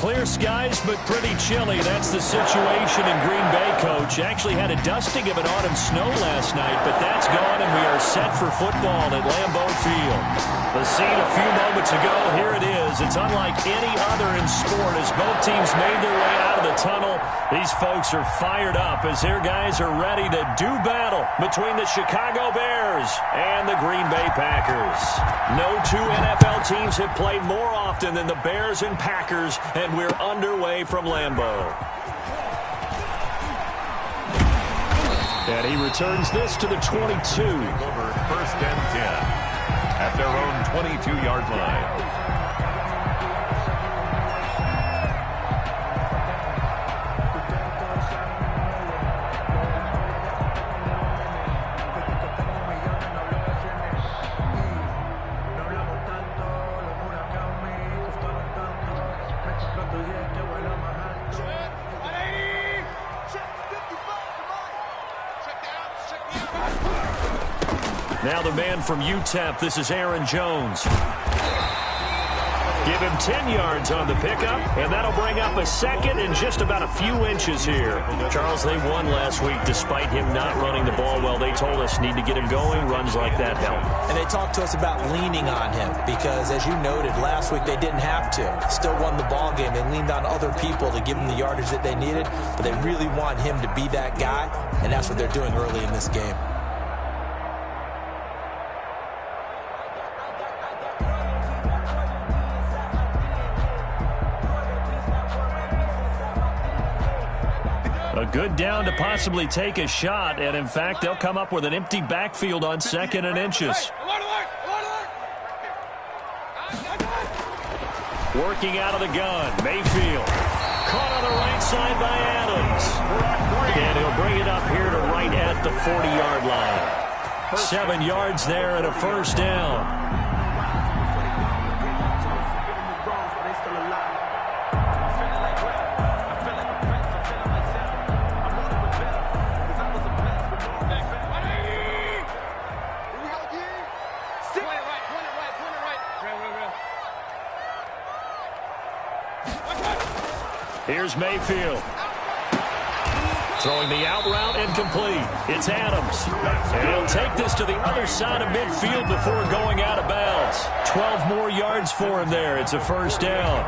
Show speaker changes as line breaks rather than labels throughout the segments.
Clear skies, but pretty chilly. That's the situation in Green Bay, Coach. Actually had a dusting of an autumn snow last night, but that's gone, and we are set for football at Lambeau Field. The scene a few moments ago, here it is. It's unlike any other in sport as both teams made their way out of the tunnel. These folks are fired up as their guys are ready to do battle between the Chicago Bears and the Green Bay Packers. No two NFL teams have played more often than the Bears and Packers, and we're underway from Lambeau. And he returns this to the 22.
Over 1st and 10 at their own 22-yard line.
Now the man from UTEP, this is Aaron Jones. Give him 10 yards on the pickup, and that'll bring up a second and just about a few inches here. Charles, they won last week despite him not running the ball well. They told us need to get him going. Runs like that help.
And they talked to us about leaning on him because, as you noted, last week they didn't have to. Still won the ball game. They leaned on other people to give them the yardage that they needed, but they really want him to be that guy, and that's what they're doing early in this game.
A good down to possibly take a shot, and in fact, they'll come up with an empty backfield on 2nd and inches. Working out of the gun, Mayfield. Caught on the right side by Adams. And he'll bring it up here to right at the 40-yard line. 7 yards there and a first down. Here's Mayfield. Throwing the out route incomplete. It's Adams. And he'll take this to the other side of midfield before going out of bounds. 12 more yards for him there. It's a first down.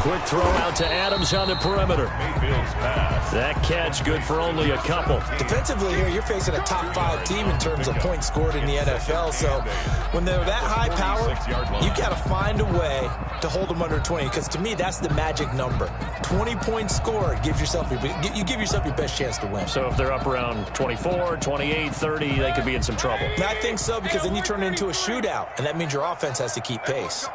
Quick throw out to Adams on the perimeter. That catch good for only a couple.
Defensively here, you're facing a top 5 team in terms of points scored in the NFL. So when they're that high power, you've got to find a way to hold them under 20. Because to me, that's the magic number. 20 points scored gives yourself you give yourself your best chance to win.
So if they're up around 24, 28, 30, they could be in some trouble.
I think so, because then you turn it into a shootout, and that means your offense has to keep pace.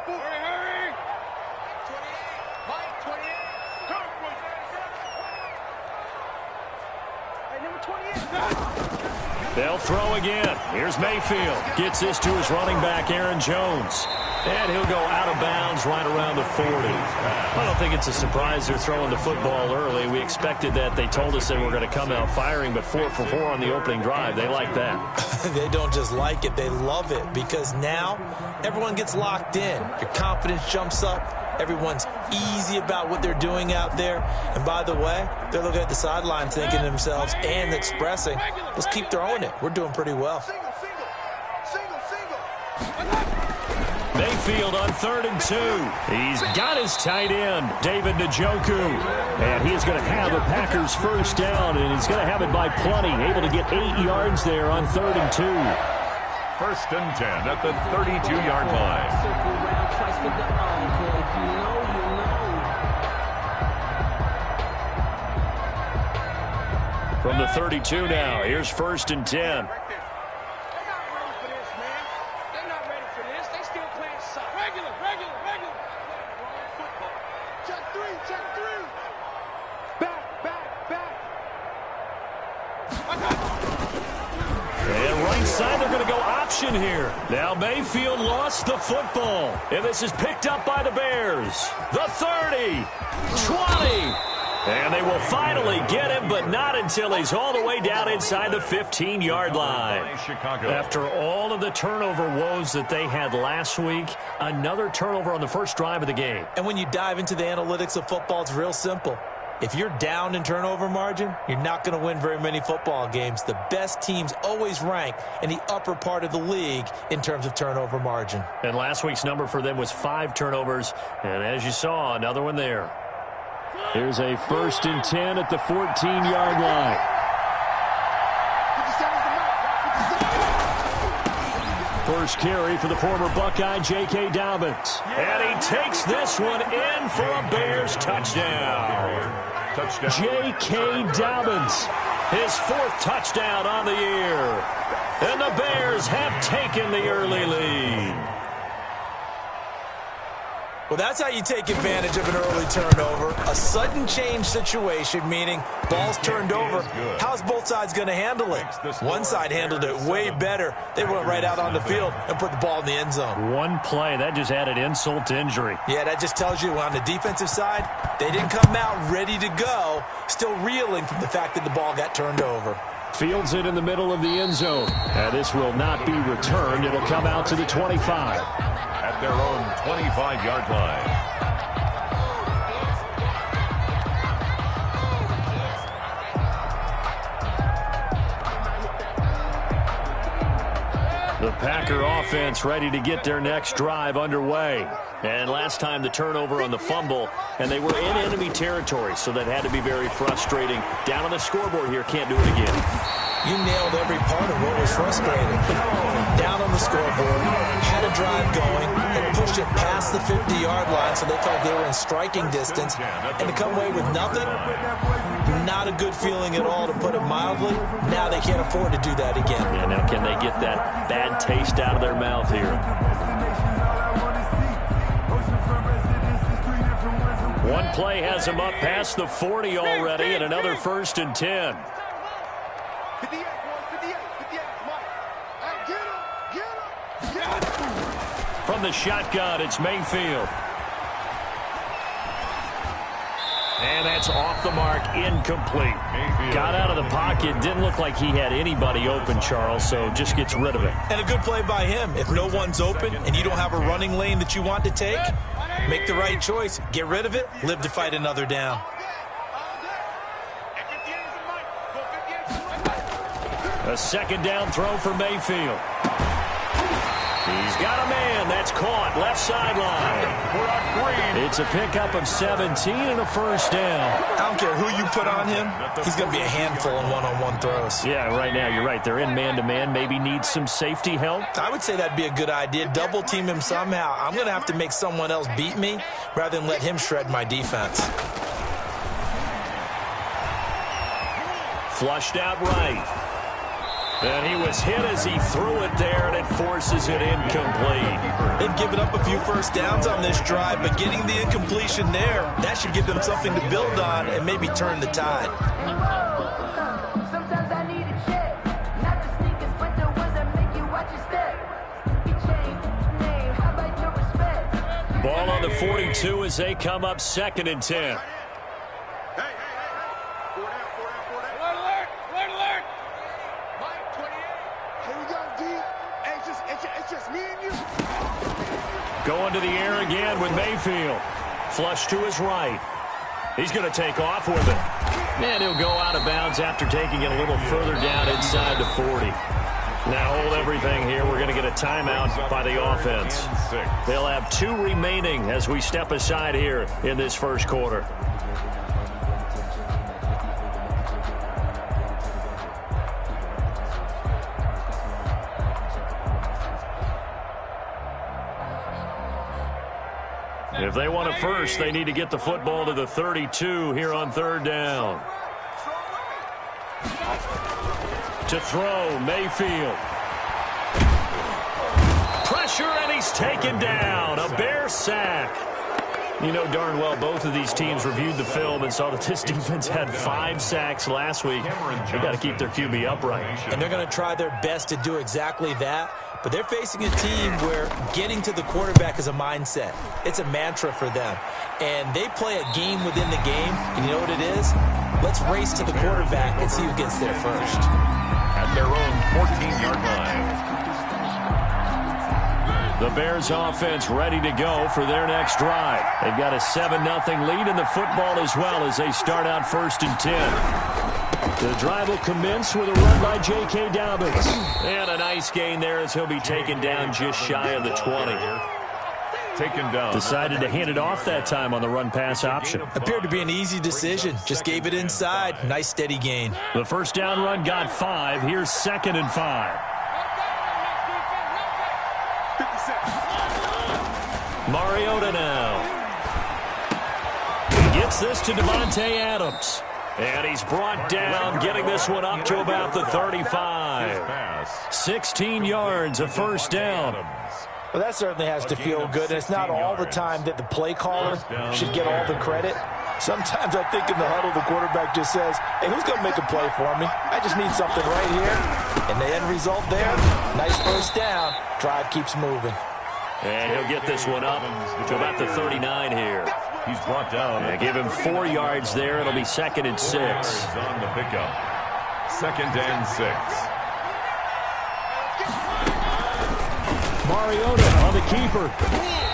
They'll throw again. Here's Mayfield. Gets this to his running back, Aaron Jones. And he'll go out of bounds right around the 40. I don't think it's a surprise they're throwing the football early. We expected that. They told us they were going to come out firing, but 4 for 4 on the opening drive. They like that.
They don't just like it. They love it, because now everyone gets locked in. Your confidence jumps up. Everyone's easy about what they're doing out there. And by the way, they're looking at the sideline thinking to themselves and expressing, let's keep throwing it. We're doing pretty well.
Mayfield on 3rd and 2. He's got his tight end, David Njoku. And he is going to have a Packers first down, and he's going to have it by plenty. Able to get 8 yards there on 3rd and 2.
1st and 10 at the 32-yard line.
From the 32 now, here's 1st and 10.
Back.
decide they're going to go option here. Now Mayfield lost the football. And this is picked up by the Bears. The 30, 20. And they will finally get him, but not until he's all the way down inside the 15-yard line. After all of the turnover woes that they had last week, another turnover on the first drive of the game.
And when you dive into the analytics of football, it's real simple. If you're down in turnover margin, you're not going to win very many football games. The best teams always rank in the upper part of the league in terms of turnover margin.
And last week's number for them was 5 turnovers. And as you saw, another one there. Here's a 1st and 10 at the 14-yard line. First carry for the former Buckeye, J.K. Dobbins. And he takes this one in for a Bears touchdown. J.K. Dobbins, his 4th touchdown on the year. And the Bears have taken the early lead.
Well, that's how you take advantage of an early turnover. A sudden change situation, meaning ball's turned over. How's both sides going to handle it? One side handled it way better. They went right out on the field and put the ball in the end zone.
One play, that just added insult to injury.
Yeah, that just tells you on the defensive side, they didn't come out ready to go, still reeling from the fact that the ball got turned over.
Fields it in the middle of the end zone. And this will not be returned. It'll come out to the 25.
At their own 25-yard line.
The Packer offense ready to get their next drive underway. And last time the turnover on the fumble, and they were in enemy territory, so that had to be very frustrating. Down on the scoreboard here, can't do it again.
You nailed every part of what was frustrating. Down on the scoreboard, had a drive going, and pushed it past the 50-yard line so they felt they were in striking distance. And to come away with nothing, not a good feeling at all, to put it mildly. Now they can't afford to do that again.
Yeah, now can they get that bad taste out of their mouth here? One play has him up past the 40 already, and another 1st and 10. From the shotgun, it's Mayfield. And that's off the mark, incomplete. Got out of the pocket, didn't look like he had anybody open, Charles, so just gets rid of it.
And a good play by him. If no one's open and you don't have a running lane that you want to take, make the right choice. Get rid of it, live to fight another down.
A 2nd down throw for Mayfield. He's got a man. That's caught. Left sideline. It's a pickup of 17 and a 1st down.
I don't care who you put on him. He's going to be a handful in one-on-one throws.
Yeah, right now you're right. They're in man-to-man. Maybe needs some safety help.
I would say that'd be a good idea. Double team him somehow. I'm going to have to make someone else beat me rather than let him shred my defense.
Flushed out right. And he was hit as he threw it there, and it forces it incomplete.
They've given up a few 1st downs on this drive, but getting the incompletion there, that should give them something to build on and maybe turn the tide.
Ball on the 42 as they come up 2nd and 10. Going to the air again with Mayfield. Flush to his right. He's going to take off with it. And he'll go out of bounds after taking it a little further down inside the 40. Now hold everything here. We're going to get a timeout by the offense. They'll have 2 remaining as we step aside here in this 1st quarter. If they want a 1st, they need to get the football to the 32 here on 3rd down. To throw, Mayfield. Pressure, and he's taken down. A Bear sack. You know darn well both of these teams reviewed the film and saw that this defense had 5 sacks last week. They've got to keep their QB upright.
And they're going to try their best to do exactly that. But they're facing a team where getting to the quarterback is a mindset. It's a mantra for them. And they play a game within the game. And you know what it is? Let's race to the quarterback and see who gets there first.
At their own 14-yard line.
The Bears offense ready to go for their next drive. They've got a 7-0 lead in the football as well as they start out 1st and 10. The drive will commence with a run by J.K. Dobbins. And a nice gain there as he'll be taken down just shy of the 20.
Taken down.
Decided to hand it off that time on the run-pass option.
Appeared to be an easy decision. Just gave it inside. Nice steady gain.
The first down run got 5. Here's 2nd and 5. Mariota now. He gets this to Devontae Adams. And he's brought down, getting this one up to about the 35. 16 yards, a first down.
Well, that certainly has to feel good. And it's not all the time that the play caller should get all the credit. Sometimes I think in the huddle, the quarterback just says, hey, who's going to make a play for me? I just need something right here. And the end result there, nice first down. Drive keeps moving.
And he'll get this one up to about the 39 here.
He's brought down.
Give him 4 yards there. It'll be 2nd and 6.
On the pickup. 2nd and 6.
Mariota on the keeper.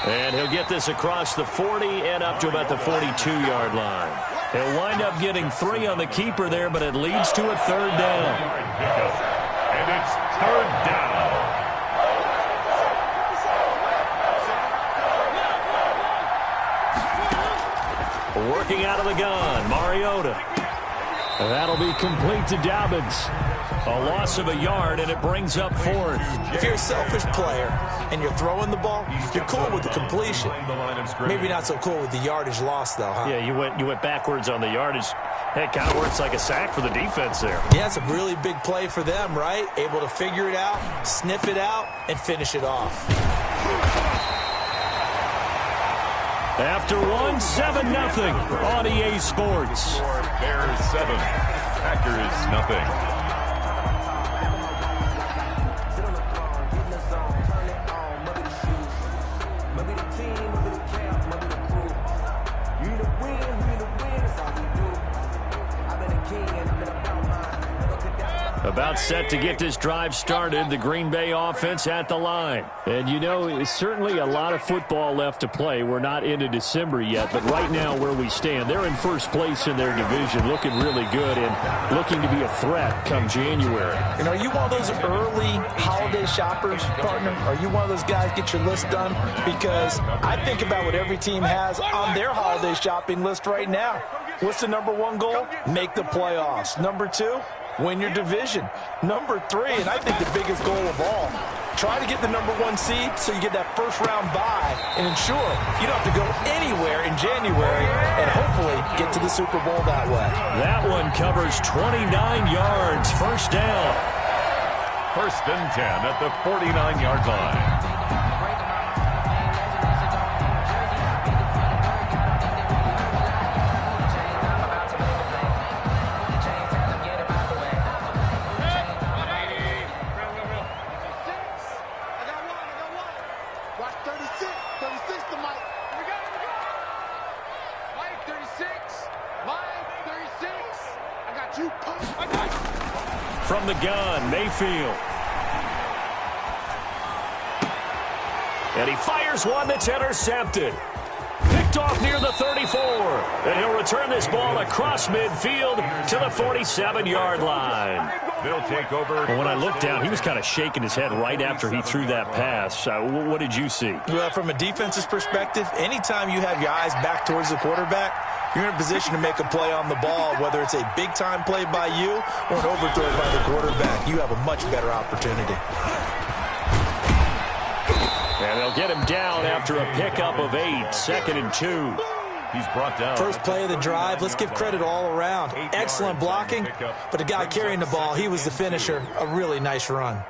And he'll get this across the 40 and up to about the 42-yard line. He'll wind up getting 3 on the keeper there, but it leads to a 3rd down.
And it's 3rd down.
Working out of the gun, Mariota. And that'll be complete to Dobbins. A loss of a yard, and it brings up 4th.
If you're a selfish player and you're throwing the ball, you're cool with the completion. Maybe not so cool with the yardage loss, though, huh?
Yeah, you went backwards on the yardage. Heck, kind of works like a sack for the defense there.
Yeah, it's a really big play for them, right? Able to figure it out, sniff it out, and finish it off.
After 7-0 on EA Sports.
Bears 7, Packers nothing.
About set to get this drive started, the Green Bay offense at the line. And you know, it's certainly a lot of football left to play. We're not into December yet, but right now where we stand, they're in first place in their division, looking really good and looking to be a threat come January.
And are you one of those early holiday shoppers, partner? Are you one of those guys get your list done? Because I think about what every team has on their holiday shopping list right now. What's the #1 goal? Make the playoffs. #2, win your division. #3, and I think the biggest goal of all, try to get the #1 seed so you get that first-round bye and ensure you don't have to go anywhere in January and hopefully get to the Super Bowl that way.
That one covers 29 yards, first down.
1st and 10 at the 49-yard line.
From the gun, Mayfield. And he fires one that's intercepted. Picked off near the 34. And he'll return this ball across midfield to the 47-yard line.
They'll take over.
Well, when I looked down, he was kind of shaking his head right after he threw that pass. What did you see?
Well, from a defense's perspective, anytime you have your eyes back towards the quarterback, you're in a position to make a play on the ball, whether it's a big-time play by you or an overthrow by the quarterback. You have a much better opportunity.
And they'll get him down after a pickup of 8, 2nd and 2.
He's brought down.
First play of the drive. Let's give credit all around. Excellent blocking, but the guy carrying the ball, he was the finisher. A really nice run.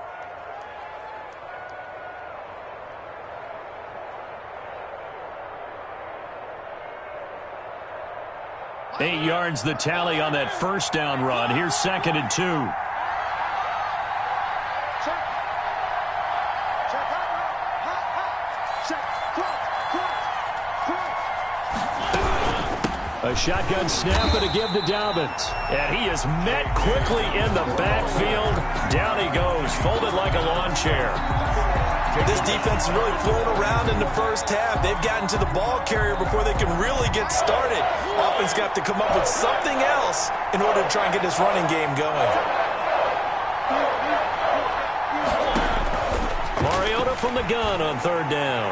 8 yards the tally on that first down run. Here's 2nd and 2. A shotgun snap and a give to Dobbins. And he is met quickly in the backfield. Down he goes, folded like a lawn chair.
This defense is really floating around in the first half. They've gotten to the ball carrier before they can really get started. Offense got to come up with something else in order to try and get this running game going.
Mariota from the gun on 3rd down.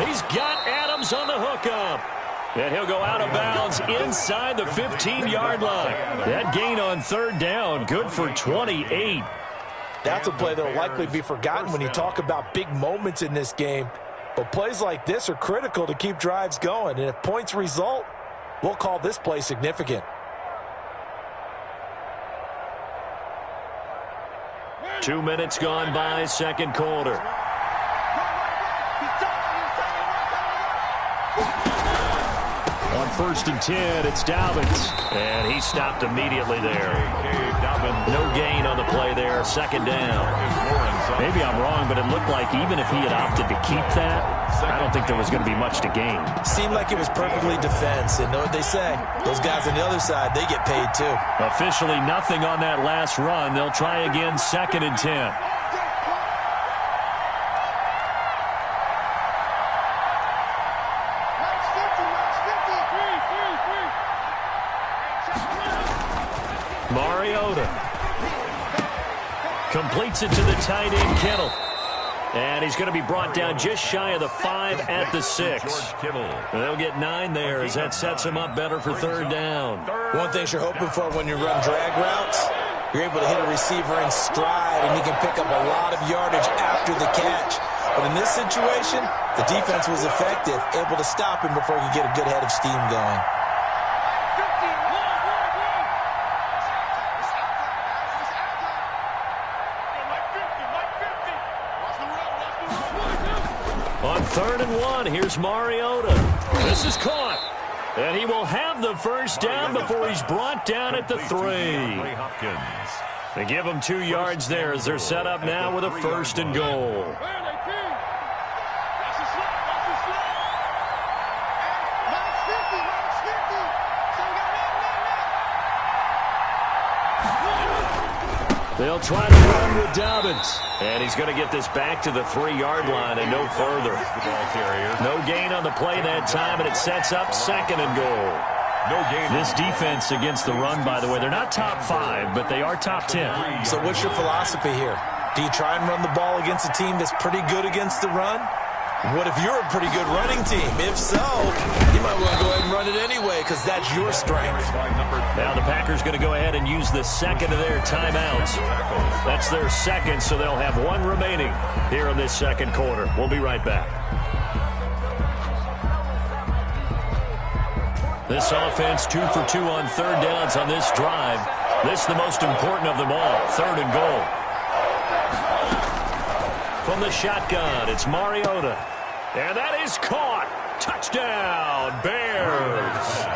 He's got Adams on the hookup. And he'll go out of bounds inside the 15-yard line. That gain on 3rd down, good for 28.
That's a play that will likely be forgotten when you talk about big moments in this game. But plays like this are critical to keep drives going. And if points result, we'll call this play significant.
Two minutes gone by, second quarter. On 1st and 10, it's Dobbins. And he stopped immediately there. No gain on the play there, 2nd down. Maybe I'm wrong, but it looked like even if he had opted to keep that, I don't think there was going to be much to gain.
Seemed like it was perfectly defense. And know what they say? Those guys on the other side, they get paid too.
Officially nothing on that last run. They'll try again, 2nd and 10. Mariota completes it to the tight end, Kittle. And he's going to be brought down just shy of the 5 at the 6. They'll get 9 there as that sets him up better for 3rd down.
One thing you're hoping for when you run drag routes, you're able to hit a receiver in stride, and he can pick up a lot of yardage after the catch. But in this situation, the defense was effective, able to stop him before he could get a good head of steam going.
On 3rd and 1, here's Mariota. This is caught. And he will have the first down before he's brought down at the 3. They give him 2 yards there as they're set up now with a 1st and goal. They'll try to run with Dobbins. And he's going to get this back to the 3-yard line and no further. No gain on the play that time, and it sets up 2nd and goal. No gain. This defense against the run, by the way, they're not top 5, but they are top 10.
So what's your philosophy here? Do you try and run the ball against a team that's pretty good against the run? What if you're a pretty good running team? If so, you might want to go ahead and run it anyway because that's your strength.
Now the Packers going to go ahead and use the 2nd of their timeouts. That's their 2nd, so they'll have 1 remaining here in this 2nd quarter. We'll be right back. This offense 2 for 2 on 3rd downs on this drive. This is the most important of them all, 3rd and goal. From the shotgun, it's Mariota. And that is caught. Touchdown, Bears.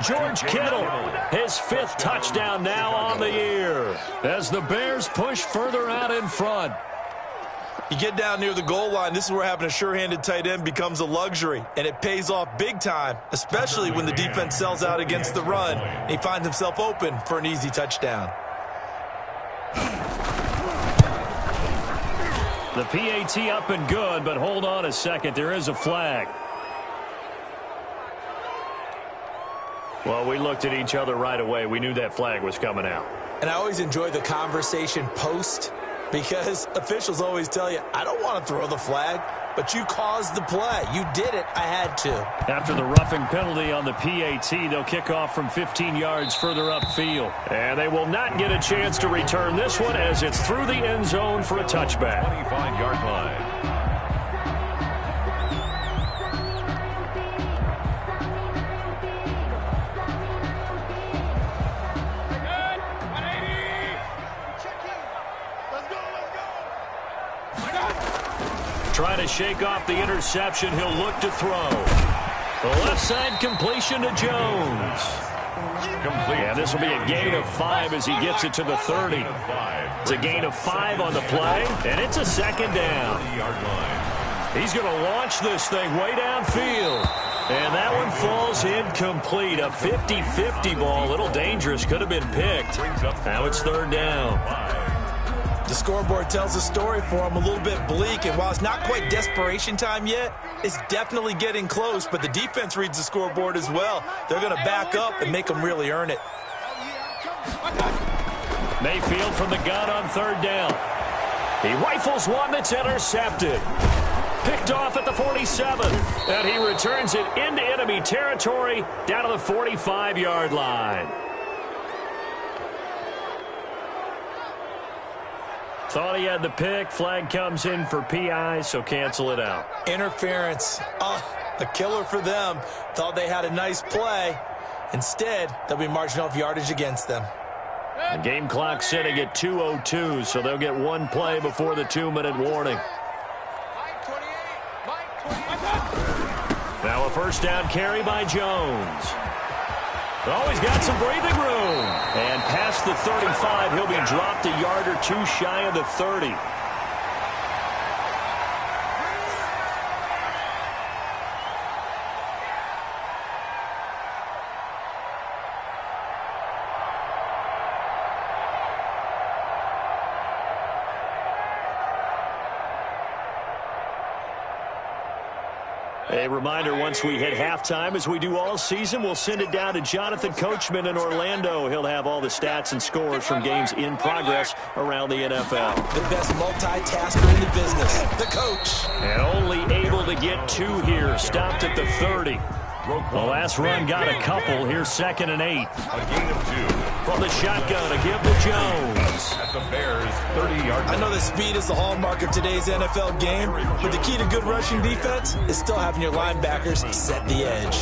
George Kittle, his 5th touchdown now on the year. As the Bears push further out in front.
You get down near the goal line, this is where having a sure-handed tight end becomes a luxury. And it pays off big time, especially when the defense sells out against the run. And he finds himself open for an easy touchdown.
The PAT up and good, but hold on a second. There is a flag. Well, we looked at each other right away. We knew that flag was coming out.
And I always enjoy the conversation post because officials always tell you, I don't want to throw the flag, but you caused the play. You did it. I had to.
After the roughing penalty on the PAT, they'll kick off from 15 yards further upfield. And they will not get a chance to return this one as it's through the end zone for a touchback.
25-yard line.
Trying to shake off the interception. He'll look to throw. The left side completion to Jones.
Complete.
And this will be a gain of 5 as he gets it to the 30. It's a gain of 5 on the play, and it's a second down. He's going to launch this thing way downfield. And that one falls incomplete. A 50-50 ball, a little dangerous, could have been picked. Now it's third down.
The scoreboard tells a story for him, a little bit bleak, and while it's not quite desperation time yet, it's definitely getting close, but the defense reads the scoreboard as well. They're going to back up and make them really earn it.
Mayfield from the gun on third down. He rifles one that's intercepted. Picked off at the 47, and he returns it into enemy territory down to the 45-yard line. Thought he had the pick. Flag comes in for PI, so cancel it out.
Interference. A killer for them. Thought they had a nice play. Instead, they'll be marching off yardage against them.
The game clock sitting at 2:02, so they'll get one play before the 2-minute warning. Now a first down carry by Jones. Oh, he's got some breathing room. And past the 35, he'll be dropped a yard or two shy of the 30. A reminder, once we hit halftime, as we do all season, we'll send it down to Jonathan Coachman in Orlando. He'll have all the stats and scores from games in progress around the NFL.
The best multitasker in the business, the coach.
And only able to get 2 here, stopped at the 30. The last run got a couple. Here's 2nd and 8.
A gain of 2.
From the shotgun, a give to Jones.
At the Bears' 30-yard line.
I know that speed is the hallmark of today's NFL game, but the key to good rushing defense is still having your linebackers set the edge.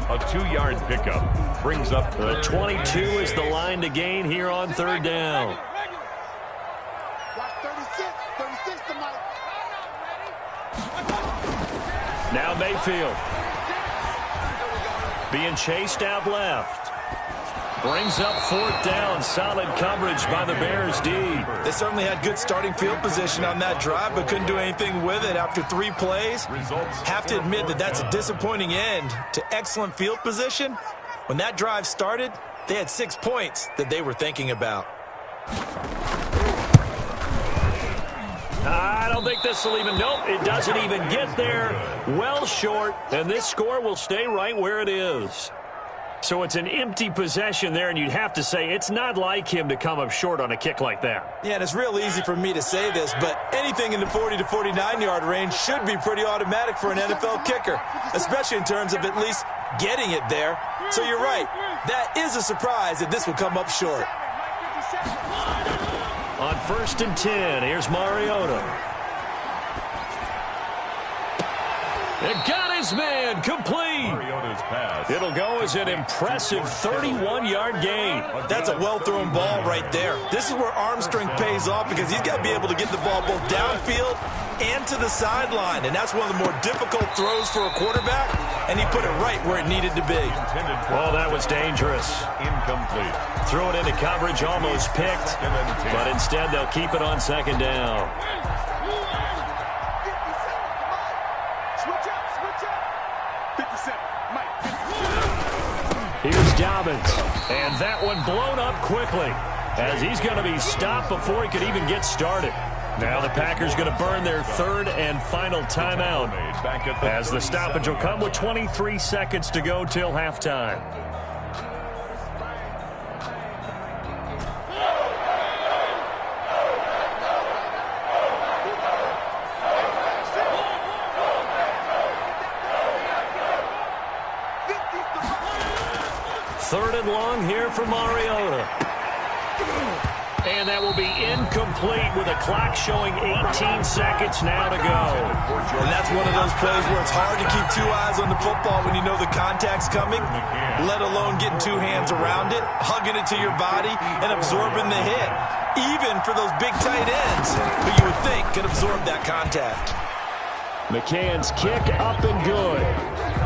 A 2-yard pickup brings up
The 22 is the line to gain here on third down. Now Mayfield. Being chased out left. Brings up 4th down. Solid coverage by the Bears D.
They certainly had good starting field position on that drive, but couldn't do anything with it after 3 plays. Have to admit that that's a disappointing end to excellent field position. When that drive started, they had 6 points that they were thinking about.
I don't think this will even, nope, it doesn't even get there. Well short, and this score will stay right where it is. So it's an empty possession there, and you'd have to say it's not like him to come up short on a kick like that.
Yeah, and it's real easy for me to say this, but anything in the 40 to 49-yard range should be pretty automatic for an NFL kicker, especially in terms of at least getting it there. So you're right. That is a surprise that this will come up short.
On 1st and 10, here's Mariota. It got his man, complete.
Mariota's pass.
It'll go as an impressive 31-yard gain.
That's a well-thrown ball right there. This is where arm strength pays off because he's got to be able to get the ball both downfield and to the sideline, and that's one of the more difficult throws for a quarterback, and he put it right where it needed to be.
Oh, that was dangerous.
Incomplete.
Threw it into coverage, almost picked, but instead they'll keep it on 2nd down. Here's Dobbins, and that one blown up quickly as he's going to be stopped before he could even get started. Now the Packers going to burn their 3rd and final timeout as the stoppage will come with 23 seconds to go till halftime. Third and long here for Mariota. And that will be incomplete with a clock showing 18 seconds now to go.
And that's one of those plays where it's hard to keep 2 eyes on the football when you know the contact's coming, let alone getting 2 hands around it, hugging it to your body, and absorbing the hit. Even for those big tight ends who you would think could absorb that contact.
McCann's kick up and good.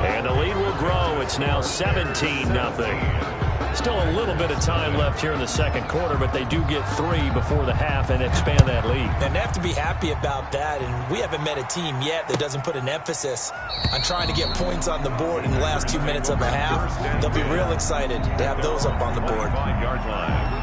And the lead will grow. It's now 17-0. Still a little bit of time left here in the second quarter, but they do get 3 before the half and expand that lead.
And they have to be happy about that, and we haven't met a team yet that doesn't put an emphasis on trying to get points on the board in the last 2 minutes of a half. They'll be real excited to have those up on the board.
5-yard line.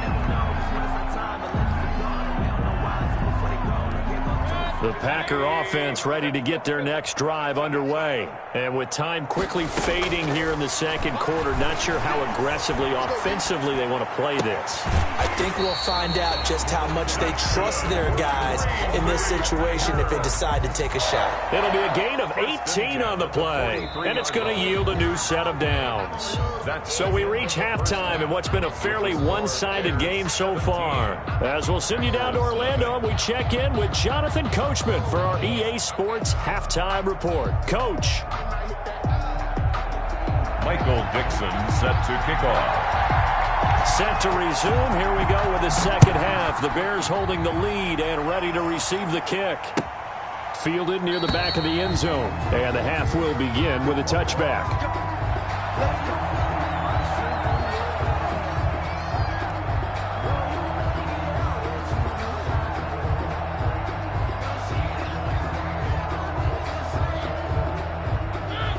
The Packer offense ready to get their next drive underway. And with time quickly fading here in the second quarter, not sure how aggressively, offensively they want to play this.
I think we'll find out just how much they trust their guys in this situation if they decide to take a shot.
It'll be a gain of 18 on the play, and it's going to yield a new set of downs. So we reach halftime in what's been a fairly one-sided game so far. As we'll send you down to Orlando, and we check in with Jonathan Coachman for our EA Sports Halftime Report. Coach.
Michael Dixon set to kick off.
Set to resume. Here we go with the second half. The Bears holding the lead and ready to receive the kick. Fielded near the back of the end zone. And the half will begin with a touchback.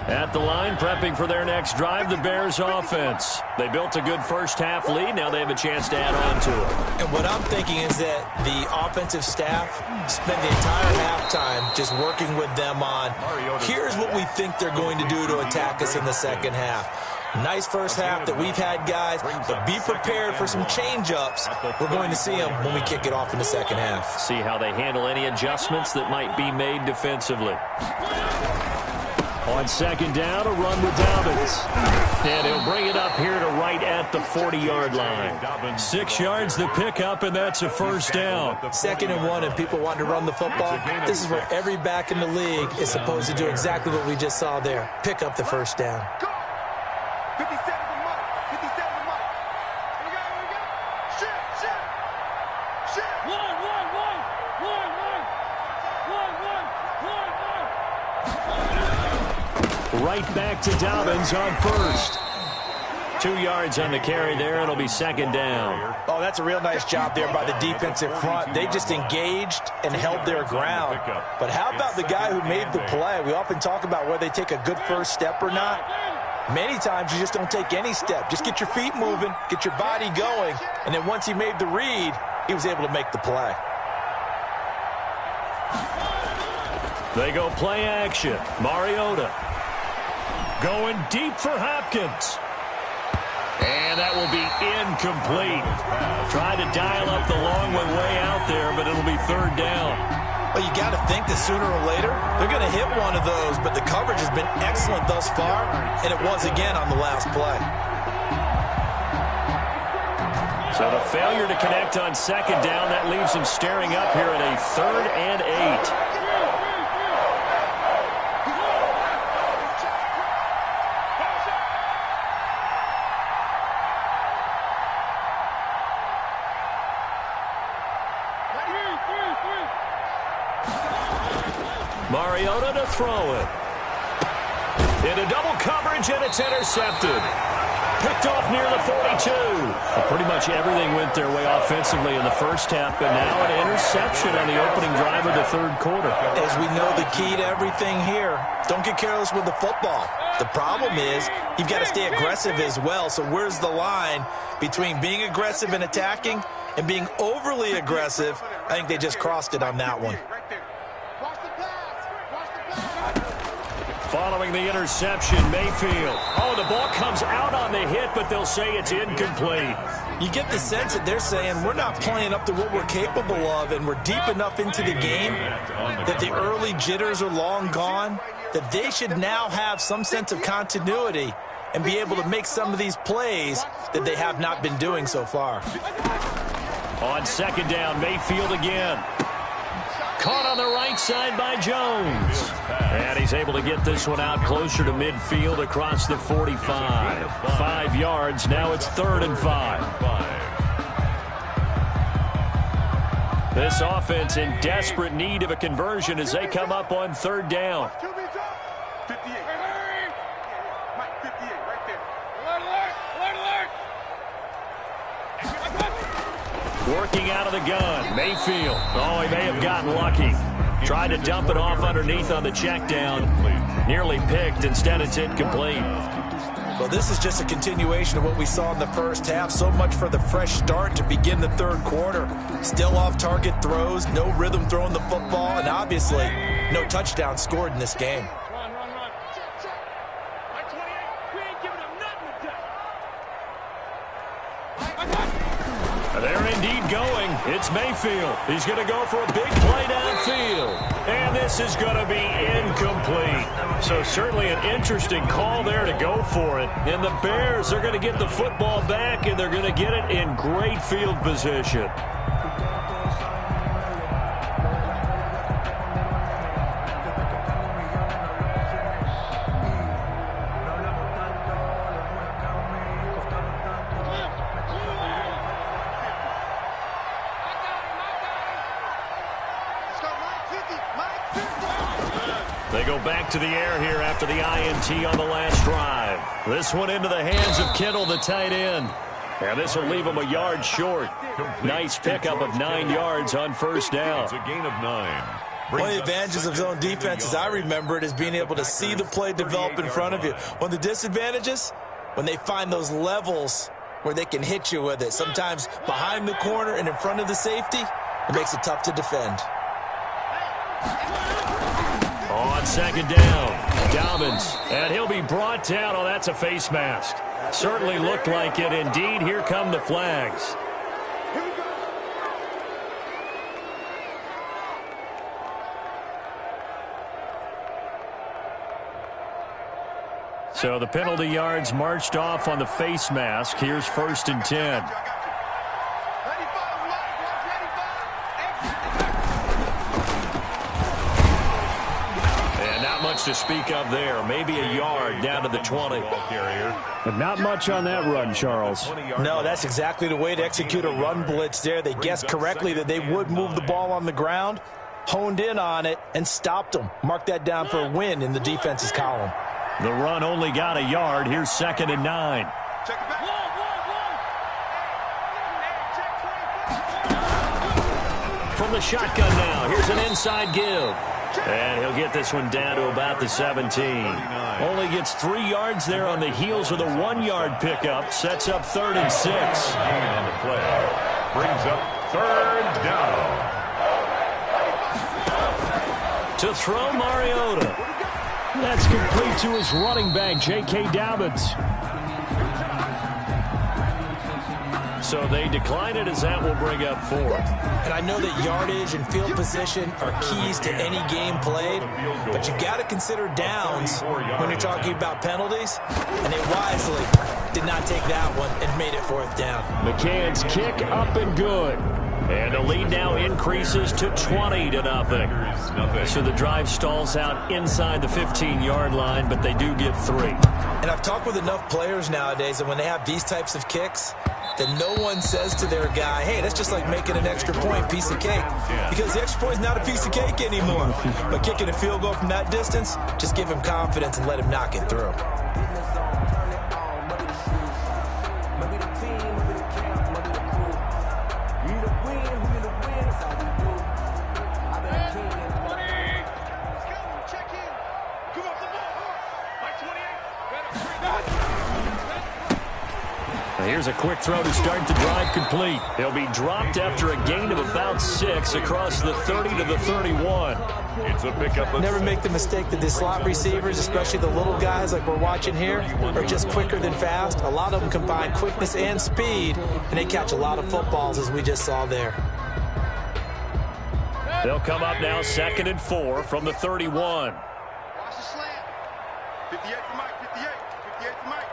At the line, prepping for their next drive, the Bears offense. They built a good first half lead. Now they have a chance to add on to it.
And what I'm thinking is that the offensive staff spent the entire halftime just working with them on, here's what we think they're going to do to attack us in the second half. Nice first half that we've had, guys, but be prepared for some change-ups. We're going to see them when we kick it off in the second half.
See how they handle any adjustments that might be made defensively. On second down, a run with Dobbins. And he'll bring it up here to right at the 40-yard line. 6 yards the pickup, and that's a first down.
2nd and 1, and people want to run the football. This is where every back in the league is supposed to do exactly what we just saw there. Pick up the first down.
Right back to Dobbins on first. 2 yards on the carry there. It'll be second down.
Oh, that's a real nice job there by the defensive front. They just engaged and held their ground. But how about the guy who made the play? We often talk about whether they take a good first step or not. Many times you just don't take any step. Just get your feet moving, get your body going, and then once he made the read, he was able to make the play.
They go play action. Mariota going deep for Hopkins. And that will be incomplete. Trying to dial up the long one way out there, but it'll be third down.
Well, you got to think that sooner or later, they're going to hit one of those, but the coverage has been excellent thus far, and it was again on the last play.
So the failure to connect on second down, that leaves them staring up here at a 3rd and 8. Mariota to throw it. Into double coverage, and it's intercepted. Picked off near the 42. Well, pretty much everything went their way offensively in the first half, but now an interception on the opening drive of the third quarter.
As we know, the key to everything here, don't get careless with the football. The problem is you've got to stay aggressive as well, so where's the line between being aggressive and attacking and being overly aggressive? I think they just crossed it on that one.
Following the interception, Mayfield. Oh, the ball comes out on the hit, but they'll say it's incomplete.
You get the sense that they're saying we're not playing up to what we're capable of, and we're deep enough into the game that the early jitters are long gone, that they should now have some sense of continuity and be able to make some of these plays that they have not been doing so far.
On second down, Mayfield again. Caught on the right side by Jones. And he's able to get this one out closer to midfield across the 45. 5 yards. Now it's 3rd and 5. This offense in desperate need of a conversion as they come up on third down.
58. Mike, 58, right there.
Working out of the gun, Mayfield. Oh, he may have gotten lucky. Tried to dump it off underneath on the check down. Nearly picked. Instead, it's incomplete.
Well, this is just a continuation of what we saw in the first half. So much for the fresh start to begin the third quarter. Still off-target throws, no rhythm throwing the football, and obviously no touchdown scored in this game.
Run. Mike, 28. We ain't giving them nothing today.
They're indeed going. It's Mayfield. He's going to go for a big play downfield. And this is going to be incomplete. So certainly an interesting call there to go for it. And the Bears are going to get the football back, and they're going to get it in great field position. They go back to the air here after the INT on the last drive. This one into the hands of Kittle, the tight end. And this will leave him a yard short. Nice pickup of 9 yards on first down.
It's a gain of 9.
One of the advantages of zone defense, as I remember it, is being able to see the play develop in front of you. One of the disadvantages, when they find those levels where they can hit you with it. Sometimes behind the corner and in front of the safety, it makes it tough to defend.
On second down, Dobbins, and he'll be brought down. Oh, that's a face mask. Certainly looked like it. Indeed, here come the flags. So the penalty yards marched off on the face mask. Here's 1st and 10. To speak of there. Maybe a yard down to the 20.
But not much on that run, Charles.
No, that's exactly the way to execute a run blitz there. They guessed correctly that they would move the ball on the ground, honed in on it, and stopped them. Mark that down for a win in the defense's column.
The run only got a yard. Here's 2nd and 9. From the shotgun now. Here's an inside give. And he'll get this one down to about the 17. Only gets 3 yards there on the heels of the 1-yard pickup. Sets up 3rd and 6.
On the play. Brings up 3rd down.
To throw Mariota. That's complete to his running back, J.K. Dobbins. So they decline it as that will bring up 4th.
And I know that yardage and field position are keys to any game played, but you got to consider downs when you're talking about penalties, and they wisely did not take that one and made it 4th down.
McCann's kick up and good. And the lead now increases to 20-0. So the drive stalls out inside the 15-yard line, but they do get 3.
And I've talked with enough players nowadays that when they have these types of kicks, that no one says to their guy, hey, that's just like making an extra point, piece of cake. Because the extra point is not a piece of cake anymore. But kicking a field goal from that distance, just give him confidence and let him knock it through.
Here's a quick throw to start the drive complete. He'll be dropped after a gain of about 6 across the 30 to the 31.
It's a pickup.
Never make the mistake that the slot receivers, especially the little guys like we're watching here, are just quicker than fast. A lot of them combine quickness and speed, and they catch a lot of footballs, as we just saw there.
They'll come up now 2nd and 4 from the 31.
Watch the slant. 58 for Mike, 58. 58 for Mike.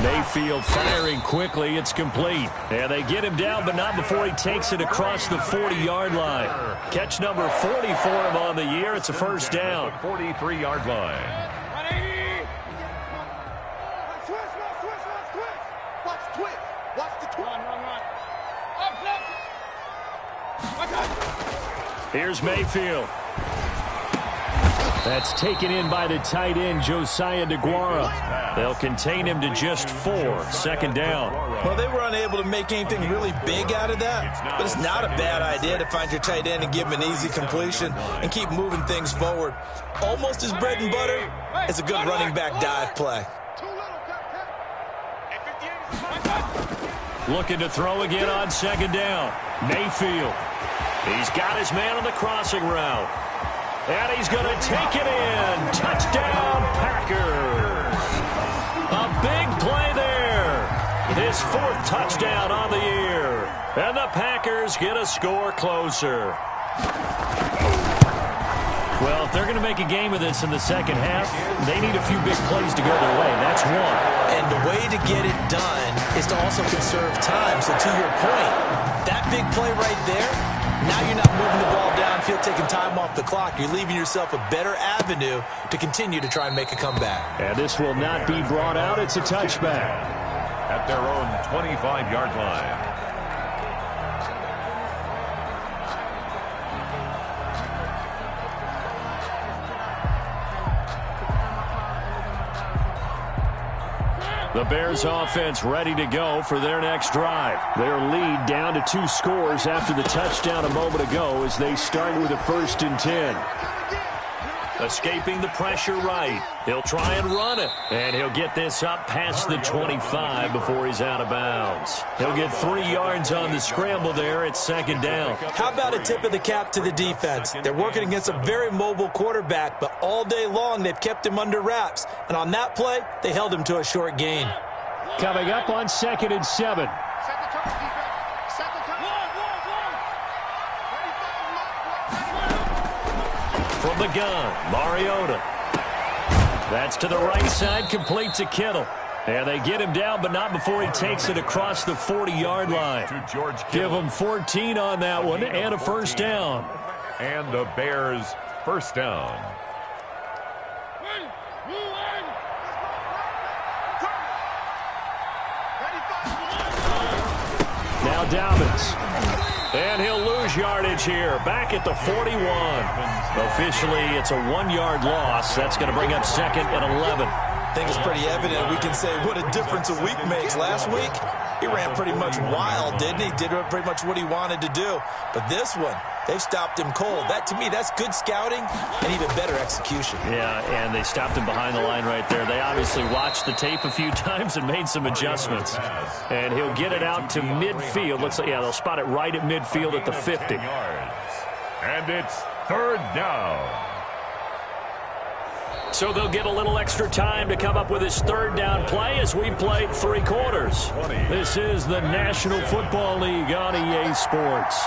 Mayfield firing quickly. It's complete. And they get him down, but not before he takes it across the 40-yard line. Catch number 40 for him on the year. It's a 1st down.
43-yard line.
180. Switch. Watch the twist. Watch the twist.
Here's Mayfield. That's taken in by the tight end, Josiah DeGuara. They'll contain him to just 4, 2nd down.
Well, they were unable to make anything really big out of that, but it's not a bad idea to find your tight end and give him an easy completion and keep moving things forward. Almost as bread and butter as a good running back dive play.
Looking to throw again on 2nd down. Mayfield. He's got his man on the crossing route. And he's going to take it in. Touchdown, Packers. A big play there. His 4th touchdown on the year. And the Packers get a score closer. Well, if they're going to make a game of this in the second half, they need a few big plays to go their way. That's one.
And the way to get it done is to also conserve time. So to your point, that big play right there, now you're not moving the ball downfield, taking time off the clock. You're leaving yourself a better avenue to continue to try and make a comeback.
And this will not be brought out. It's a touchback.
At their own 25-yard line.
The Bears offense ready to go for their next drive. Their lead down to 2 scores after the touchdown a moment ago as they start with a 1st and 10. Escaping the pressure right. He'll try and run it. And he'll get this up past the 25 before he's out of bounds. He'll get 3 yards on the scramble there at 2nd down.
How about a tip of the cap to the defense? They're working against a very mobile quarterback, but all day long they've kept him under wraps. And on that play, they held him to a short gain.
Coming up on 2nd and 7.
From the gun, Mariota. That's to the right side, complete to Kittle. And they get him down, but not before he takes it across the 40-yard line. Give him 14 on that one and a 1st down.
And the Bears' 1st down.
Now Dobbins. And he'll lose yardage here, back at the 41. Officially, it's a 1-yard loss. That's going to bring up 2nd and 11.
I think it's pretty evident. We can say what a difference a week makes. Last week, he ran pretty much wild, didn't he? Did pretty much what he wanted to do. But this one, they stopped him cold. That, to me, that's good scouting and even better execution.
Yeah, and they stopped him behind the line right there. They obviously watched the tape a few times and made some adjustments. And he'll get it out to midfield. Looks like, yeah, they'll spot it right at midfield at the 50.
And it's 3rd down.
So they'll get a little extra time to come up with his 3rd down play as we've played 3 quarters. This is the National Football League on EA Sports.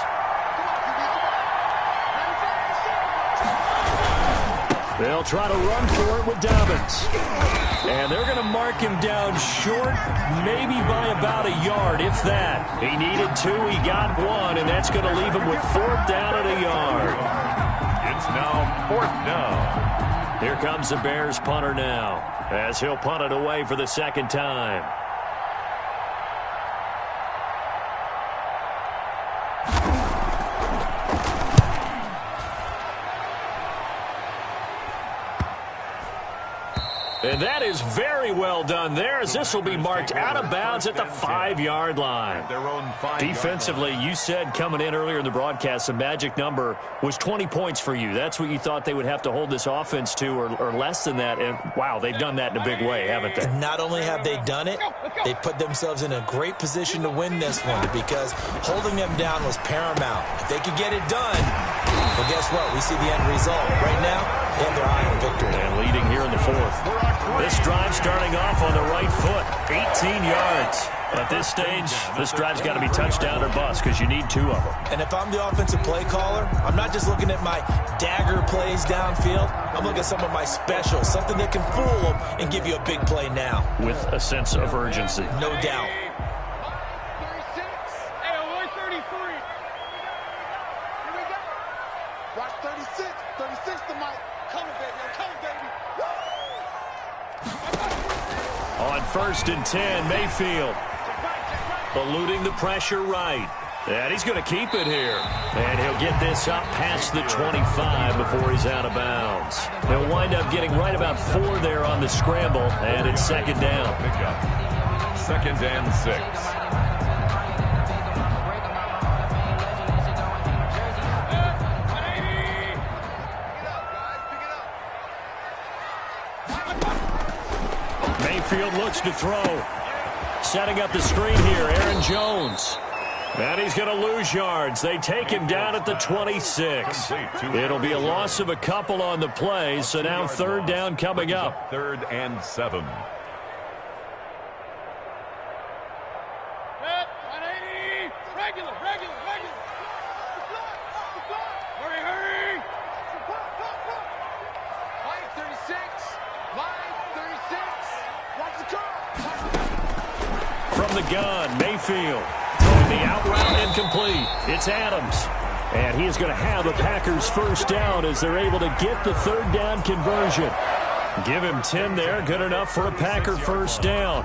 They'll try to run for it with Dobbins. And they're going to mark him down short, maybe by about a yard, if that. He needed 2, he got 1, and that's going to leave him with 4th down at a yard.
It's now 4th down.
Here comes the Bears punter now, as he'll punt it away for the 2nd time. And that is very well done there, as this will be marked out of bounds at the 5-yard line. Defensively, you said coming in earlier in the broadcast, the magic number was 20 points for you. That's what you thought they would have to hold this offense to, or less than that. And, wow, they've done that in a big way, haven't they?
Not only have they done it, they put themselves in a great position to win this one because holding them down was paramount. If they could get it done, well, guess what? We see the end result. Right now, they have their eye on victory.
And leading here in the 4th. This drive starting off on the right foot, 18 yards. At this stage, this drive's got to be touchdown or bust because you need 2 of them.
And if I'm the offensive play caller, I'm not just looking at my dagger plays downfield. I'm looking at some of my specials, something that can fool them and give you a big play now.
With a sense of urgency.
No doubt.
Watch 36. 36 to Mike. Come on, baby. Come on, baby.
On 1st and 10, Mayfield eluding the pressure right. And he's going to keep it here. And he'll get this up past the 25 before he's out of bounds. He'll wind up getting right about 4 there on the scramble, and it's second down.
Second and 6.
Mayfield looks to throw. Setting up the screen here, Aaron Jones. And he's going to lose yards. They take him down at the 26. It'll be a loss of a couple on the play, so now third down coming up.
3rd and 7.
From the gun, Mayfield. Throwing the out route incomplete. It's Adams. And he is going to have a Packers first down as they're able to get the third down conversion. Give him 10 there. Good enough for a Packer first down.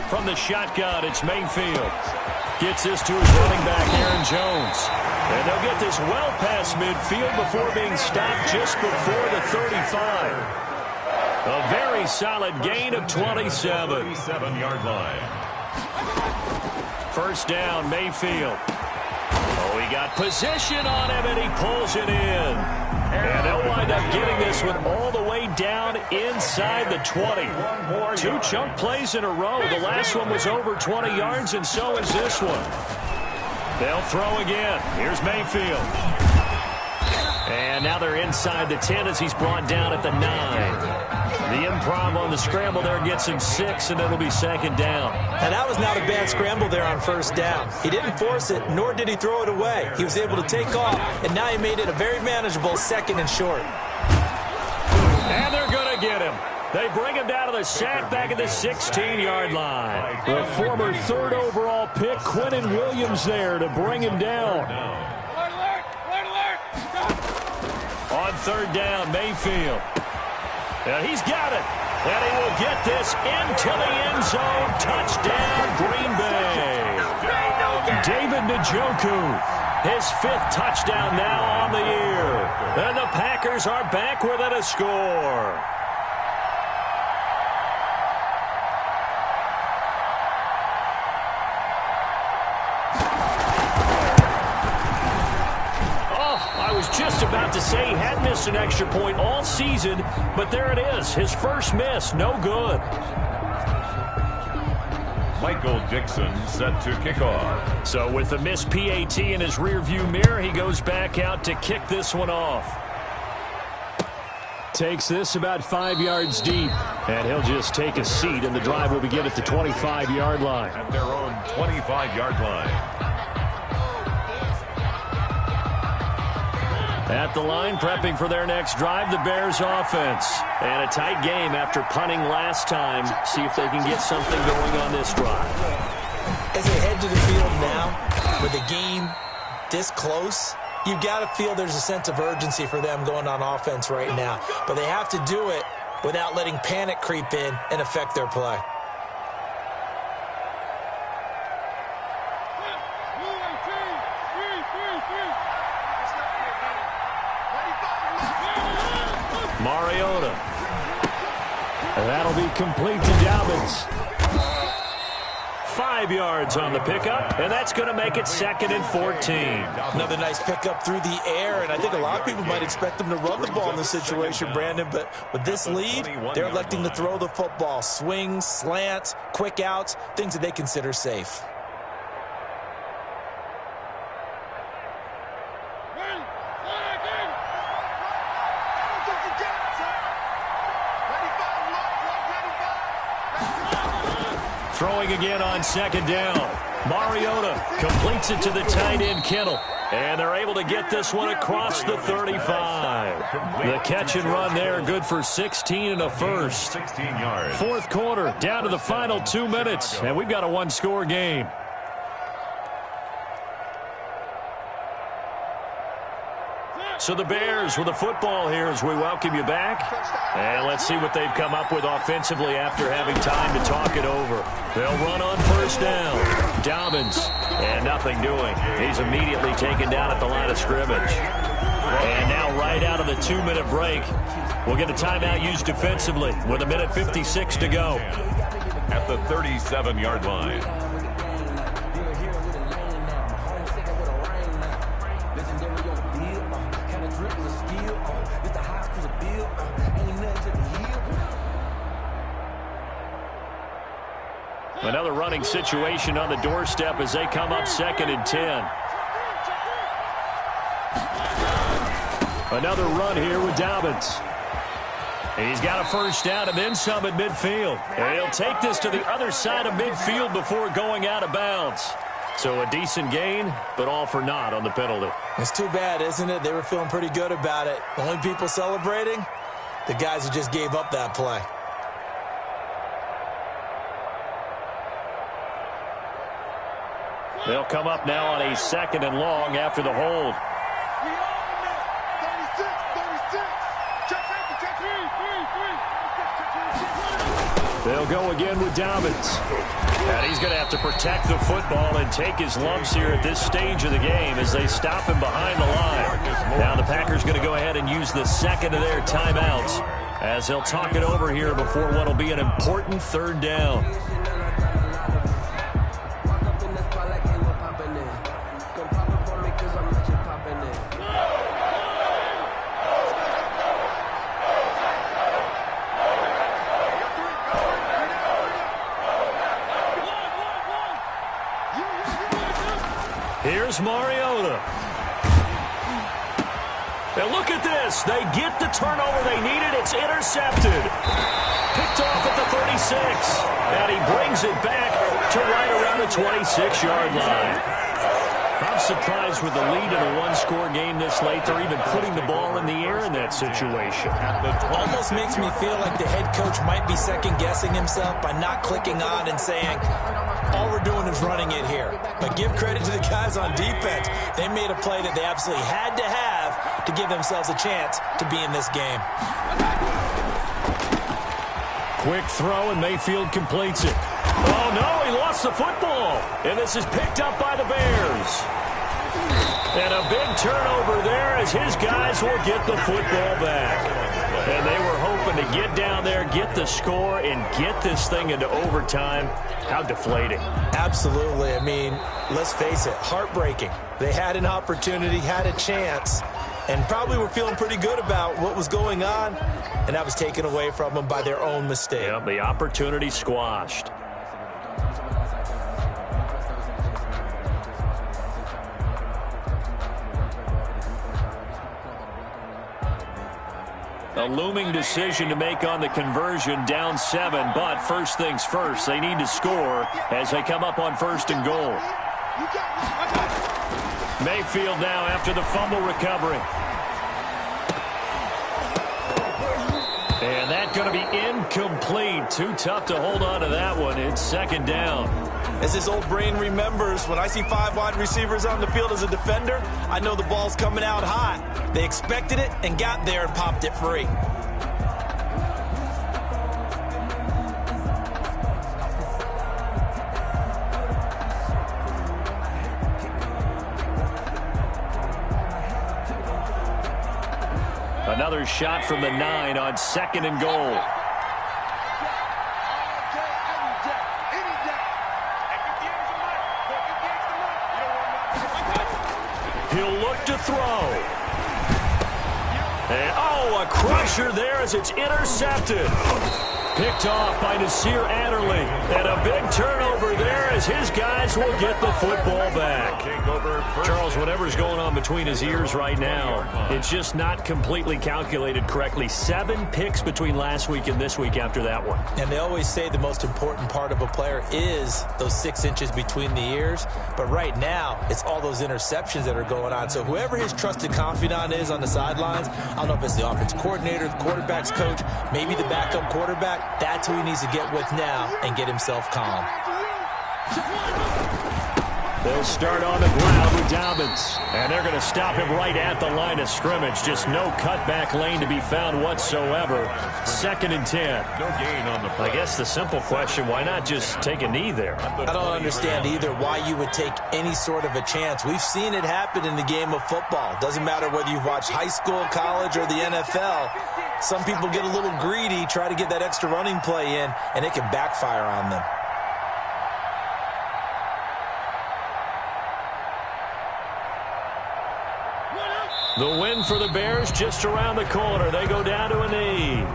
From the shotgun, it's Mayfield. Gets this to his running back, Aaron Jones. And they'll get this well past midfield before being stopped just before the 35. A very solid gain of 27.
37-yard line.
First down, Mayfield. Oh, he got position on him, and he pulls it in. And they'll wind up getting this one all the way down inside the 20. 2 chunk plays in a row. The last one was over 20 yards, and so is this one. They'll throw again. Here's Mayfield. And now they're inside the 10 as he's brought down at the 9. The improv on the scramble there gets him 6, and it'll be second down.
And that was not a bad scramble there on first down. He didn't force it, nor did he throw it away. He was able to take off, and now he made it a very manageable second and short.
And they're going to get him. They bring him down to the sack back at the 16-yard line. The former 3rd overall pick, Quentin Williams, there to bring him down. On third down, Mayfield. And he's got it. And he will get this into the end zone. Touchdown, Green Bay. David Njoku, his 5th touchdown now on the year. And the Packers are back within a score. Just about to say he had missed an extra point all season, but there it is. His first miss, no good.
Michael Dixon set to kick off.
So with the missed PAT in his rearview mirror, he goes back out to kick this one off. Takes this about 5 yards deep, and he'll just take a seat, and the drive will begin at the 25-yard line.
At their own 25-yard line.
At the line, prepping for their next drive, the Bears offense. And a tight game after punting last time. See if they can get something going on this drive.
As they head to the field now, with the game this close, you've got to feel there's a sense of urgency for them going on offense right now. But they have to do it without letting panic creep in and affect their play.
Mariota. And that'll be complete to Dobbins. 5 yards on the pickup, and that's going to make it 2nd and 14.
Another nice pickup through the air, and I think a lot of people might expect them to run the ball in this situation, Brandon, but with this lead, they're electing to throw the football. Swings, slants, quick outs, things that they consider safe.
Throwing again on second down. Mariota completes it to the tight end, Kittle. And they're able to get this one across the 35. The catch and run there, good for 16 and a first.
16 yards.
4th quarter, down to the final 2 minutes. And we've got a 1-score game. So the Bears with the football here as we welcome you back. And let's see what they've come up with offensively after having time to talk it over. They'll run on first down. Dobbins, and nothing doing. He's immediately taken down at the line of scrimmage. And now right out of the 2-minute break, we'll get a timeout used defensively with 1:56 to go.
At the 37-yard line.
Another running situation on the doorstep as they come up 2nd and 10. Another run here with Dobbins. He's got a first down and then some at midfield. And he'll take this to the other side of midfield before going out of bounds. So a decent gain, but all for naught on the penalty.
It's too bad, isn't it? They were feeling pretty good about it. The only people celebrating, the guys who just gave up that play.
They'll come up now on a 2nd and long after the hold. They'll go again with Dobbins. And he's going to have to protect the football and take his lumps here at this stage of the game as they stop him behind the line. Now the Packers going to go ahead and use the 2nd of their timeouts as they'll talk it over here before what will be an important 3rd down. Here's Mariota. And look at this. They get the turnover they needed. It's intercepted. Picked off at the 36. And he brings it back to right around the 26-yard line. I'm surprised with the lead in a one-score game this late. They're even putting the ball in the air in that situation.
Almost makes me feel like the head coach might be second-guessing himself by not clicking on and saying, all we're doing is running it here. But give credit to the guys on defense. They made a play that they absolutely had to have to give themselves a chance to be in this game.
Quick throw, and Mayfield completes it. Oh, no, he lost the football. And this is picked up by the Bears. And a big turnover there as his guys will get the football back. And they were hoping to get down there, get the score, and get this thing into overtime. How deflating.
Absolutely. I mean, let's face it, heartbreaking. They had an opportunity, had a chance, and probably were feeling pretty good about what was going on, and that was taken away from them by their own mistake.
Yeah, the opportunity squashed. A looming decision to make on the conversion, down 7, but first things first, they need to score as they come up on 1st and goal. Mayfield now after the fumble recovery. And that's going to be incomplete. Too tough to hold on to that one. It's 2nd down.
As his old brain remembers, when I see 5 wide receivers on the field as a defender, I know the ball's coming out hot. They expected it and got there and popped it free.
Another shot from the 9 on 2nd and goal. He'll look to throw. And, a crusher there as it's intercepted. Picked off by Nasir Adderley. And a big turnover there as his guys will get the football back. Charles, whatever's going on between his ears right now, it's just not completely calculated correctly. 7 picks between last week and this week after that one.
And they always say the most important part of a player is those 6 inches between the ears. But right now, it's all those interceptions that are going on. So whoever his trusted confidant is on the sidelines, I don't know if it's the offense coordinator, the quarterback's coach, maybe the backup quarterback, that's who he needs to get with now and get himself calm.
They'll start on the ground with Dobbins.
And they're going to stop him right at the line of scrimmage. Just no cutback lane to be found whatsoever. 2nd and 10.
No gain on the play.
I guess the simple question, why not just take a knee there?
I don't understand either why you would take any sort of a chance. We've seen it happen in the game of football. Doesn't matter whether you've watched high school, college, or the NFL. Some people get a little greedy, try to get that extra running play in, and it can backfire on them.
The win for the Bears just around the corner. They go down to a knee.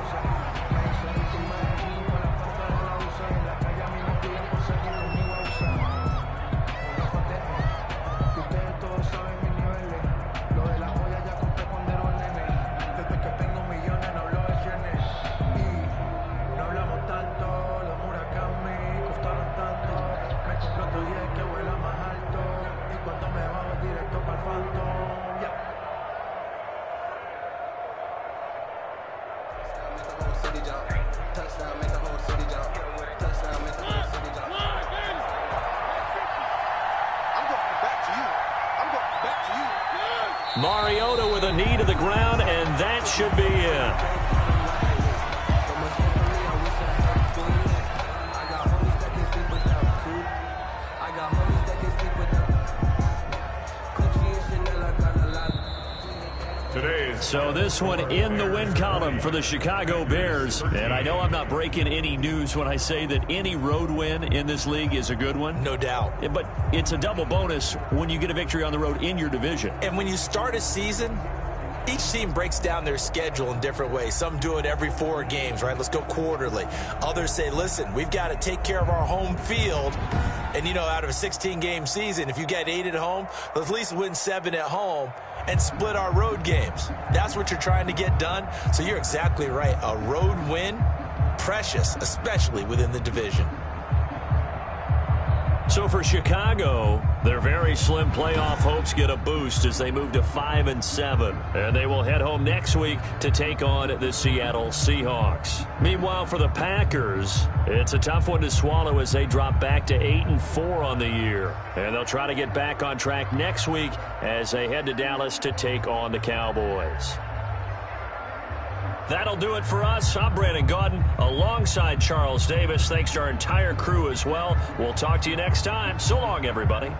Mariota with a knee to the ground, and that should be it. So this one in the win column for the Chicago Bears. And I know I'm not breaking any news when I say that any road win in this league is a good one.
No doubt.
But it's a double bonus when you get a victory on the road in your division.
And when you start a season, each team breaks down their schedule in different ways. Some do it every 4 games, right? Let's go quarterly. Others say, listen, we've got to take care of our home field. And, you know, out of a 16-game season, if you get 8 at home, let's at least win 7 at home and split our road games. That's what you're trying to get done. So you're exactly right. A road win, precious, especially within the division.
So for Chicago, their very slim playoff hopes get a boost as they move to 5-7. And they will head home next week to take on the Seattle Seahawks. Meanwhile, for the Packers, it's a tough one to swallow as they drop back to 8-4 on the year. And they'll try to get back on track next week as they head to Dallas to take on the Cowboys. That'll do it for us. I'm Brandon Gaudin alongside Charles Davis. Thanks to our entire crew as well. We'll talk to you next time. So long, everybody.